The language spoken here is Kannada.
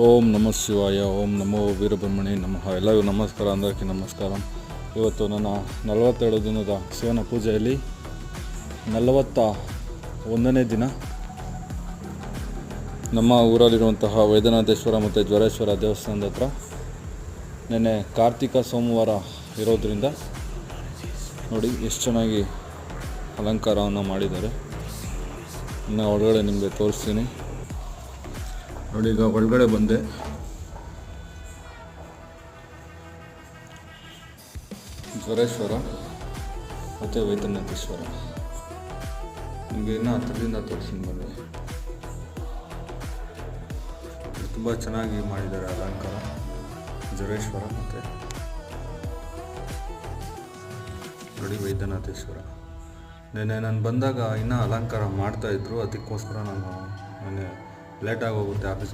ಓಂ ನಮಃ ಶಿವಾಯ, ಓಂ ನಮೋ ವೀರಬ್ರಹ್ಮಣಿ ನಮಃ. ಎಲ್ಲರಿಗೂ ನಮಸ್ಕಾರ, అందరికీ ನಮಸ್ಕಾರ. ಇವತ್ತು ನನ್ನ 42 ದಿನದ ಶಿವನ ಪೂಜೆಯಲ್ಲಿ 41ನೇ ದಿನ. ನಮ್ಮ ಊರಲ್ಲಿರುವಂತಹ ವೈದ್ಯನಾಥೇಶ್ವರ ಮತ್ತು ಜ್ವರೇಶ್ವರ ದೇವಸ್ಥಾನದ ಹತ್ರ ನೆನ್ನೆ ಕಾರ್ತಿಕ ಸೋಮವಾರ ಇರೋದರಿಂದ ನೋಡಿ ಎಷ್ಟು ಚೆನ್ನಾಗಿ ಅಲಂಕಾರವನ್ನು ಮಾಡಿದ್ದಾರೆ. ಇನ್ನು ಒಳಗಡೆ ನಿಮಗೆ ತೋರಿಸ್ತೀನಿ ನೋಡಿ. ಈಗ ಒಳಗಡೆ ಬಂದೆ. ಜ್ವರೇಶ್ವರ ಮತ್ತು ವೈದ್ಯನಾಥೇಶ್ವರ ನಿಮಗೆ ಇನ್ನೂ ಹತ್ತಿರದಿಂದ ತೋರಿಸ್ತೀನಿ ಬನ್ನಿ. ತುಂಬ ಚೆನ್ನಾಗಿ ಮಾಡಿದ್ದಾರೆ ಅಲಂಕಾರ. ಜ್ವರೇಶ್ವರ ಮತ್ತು ನೋಡಿ ವೈದ್ಯನಾಥೇಶ್ವರ. ನೆನ್ನೆ ನಾನು ಬಂದಾಗ ಇನ್ನೂ ಅಲಂಕಾರ ಮಾಡ್ತಾಯಿದ್ರು, ಅದಕ್ಕೋಸ್ಕರ ನಾನು ನೆನ್ನೆ ಲೇಟಾಗಿ ಹೋಗುತ್ತೆ ಆಫೀಸ್.